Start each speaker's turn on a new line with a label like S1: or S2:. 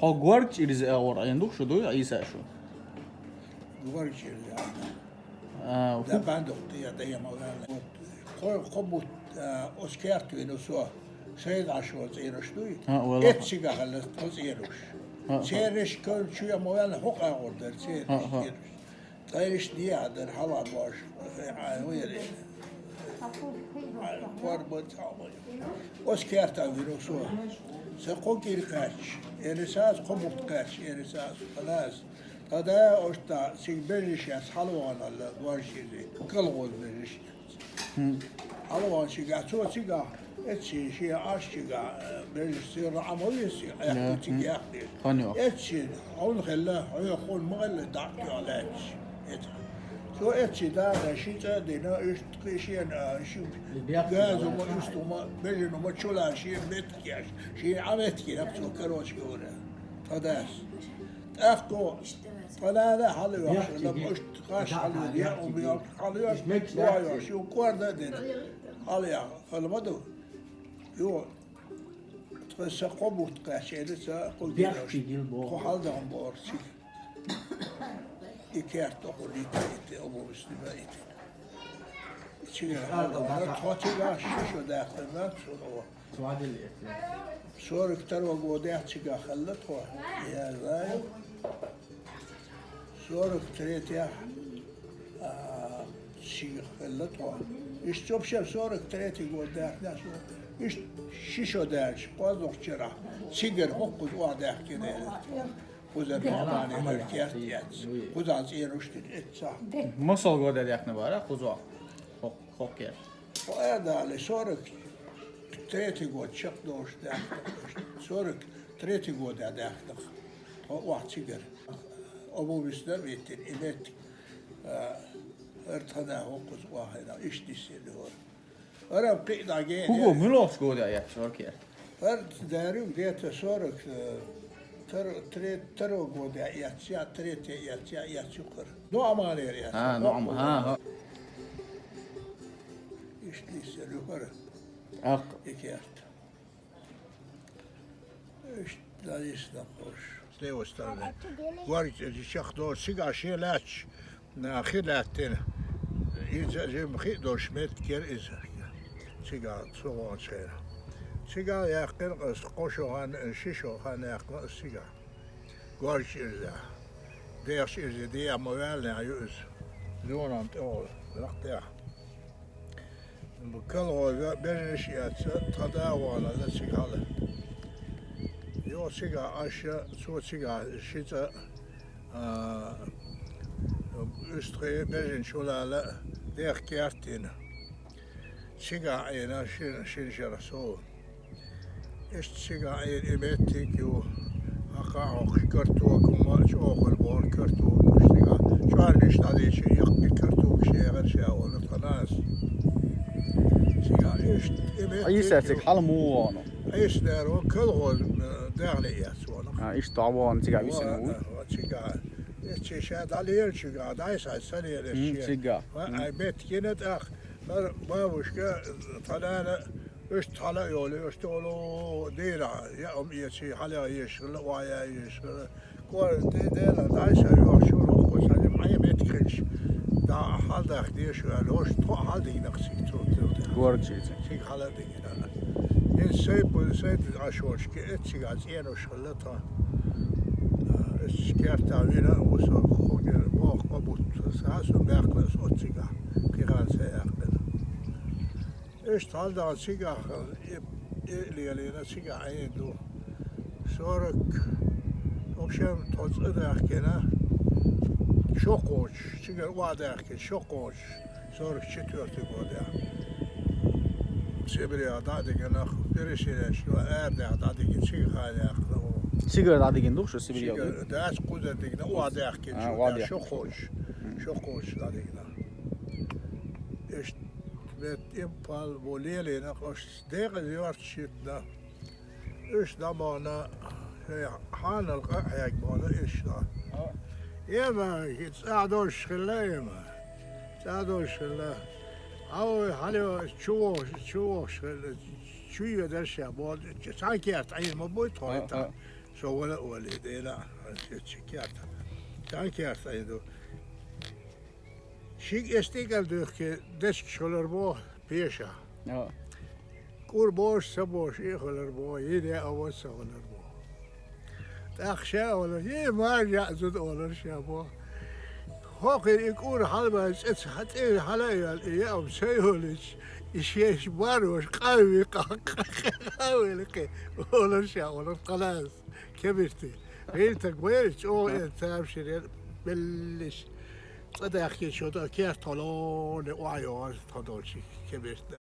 S1: Hogwarts is our عندك شو دو عيسى شو
S2: Guarci da bando ya magana qobut oskertu ino so seyda ashot ino shtui etsiga halat ozirush serish kol chuya magana hoqa order serish tayrish diya der hava bosh ayere qorbot oskertu ino so سقوكي القاش إرساس قبض قاش إرساس خلاص هذا أشتا سيبرش يسحلوان على وارشيزي كلغوز برش حلوان شيء سو شيء اتشي شيء عاش شيء برش سير عملي شيء يحكي شيء يحكي اتشي عون خلا يقول مغل دعك علاج شو اتشي ده شيء تدينا اشتقيشين شو جاز وما يستوما بيجي وما تشولا شيء بيتكيش شيء عمتكي نفسه كروش كورة هذاش أخو فلا لا حلو لما اشتقاش حلو يا أمي حلو يا شو كورة دينا حلو يا فالمدو يو تسقب وتقاش لسه قلت له حال ده عم بورسي İkert okulite obu üstüne İçine hâlda tatiga şişo dâkılmâ sonra iktar ve godâh çıga khalla twa ya zay sonra iktaretiya çıga khalla twa iş çopşa sonra iktareti godâh nasıl iş şişo dâş qazokçara sigar hokuz vadâh kede Kuzan mamani hırkiyat yats. Kuzan ziruştur etsa.
S1: Masal goda yakne bara kuzo. Hokker.
S2: O erdali soruk treti god çık doğuşta. Soruk treti god adaktık. O vahçiger. O bu bizler bitir. İlet ارتنا وقت واحد ايش تسيلور ارم قيدا جين
S1: Hugo Mülos goda yak hokker.
S2: فرد داريو ديت صورك ترو goda yatsa treti yatsa yatsukur no amaner ya
S1: Ha no ama ha
S2: işte selüfer
S1: ak
S2: ikert işte dayısla koş Stevostarda var şaxdo sigaşı laç naxilatin İzim xidoş metker iz sigar soğan şeyler sigar yakın qoşoğan şişoğan yakın sigar gorç izle ders izle diye moelle yüz zonant ol laqta bu kalgo beriş yatsa tadavala da sigalı yo sigar aşağı so sigar şita üstre berin şolala der kertin sigar ayna şin şaraso Sigar emettik yo aqaq kartuak şoğul bor kartuak sigar şu an işte diye yakıp kartuak şeğer şey olur خلاص sigar işte emettik
S1: عيسى حال مو وانو
S2: işte o kılgol derliyat sonra
S1: ha iş tavan tiga bisenu
S2: sigar çeşit alıyor sigar daysa sanıyor
S1: sigar
S2: ay bet yine de babuşka talana ايش طالع يولي ايش تقولوا ديرا يا ام يشي حلا يشغل ويا يشغل كور ديرا دايشا يوشو روكو سالي معي بيتكش دا حال دا خدي شو لوش تو حال دي نقصي تو
S1: gorçi
S2: شي حالا دي انا ان سيب اشوش كي اتشي غاز ينو شغلتا اسكيرتا وينا وسو خوجر بوق قبوت ساسو باقلس اوتشيغا كيغان سياقل İşte halda sigar ilgili sigar aydu sonra akşam toz ederken şokoç sigar vaderken şokoç sonra çetörtü goda Sibirya da degen birisiyle şu erde da degen sigar
S1: Sigar da degen dur şu Sibirya
S2: da kuza degen vaderken şokoç da degen İşte vet impal voleli naqosh deeq ziyart shitna ish damana حان القحيك بولا ايش ذا يما يتساعدوش خلا يما تساعدوش خلا او حلو شو يدرش يا بود ساكيت عين ما بوي طويتا شغل ولید اینا چی کرد چند کرد ایدو شیک استیکل دوخ که دشک شلر با پیشا
S1: Ja.
S2: کور باش سباش ای خلر با یه آواز سوالر با تخشا ولا یه مرجع زد اولر شبا خاطر يكون حلبة حتى حلايا الأيام سيولش إيش باروش قوي قوي لقي ولا شيء ولا خلاص كبرتي غيرتك بيرش أو أنت أبشر بلش صدق شو ده كيف طلعون وعيار تدارشي كبرت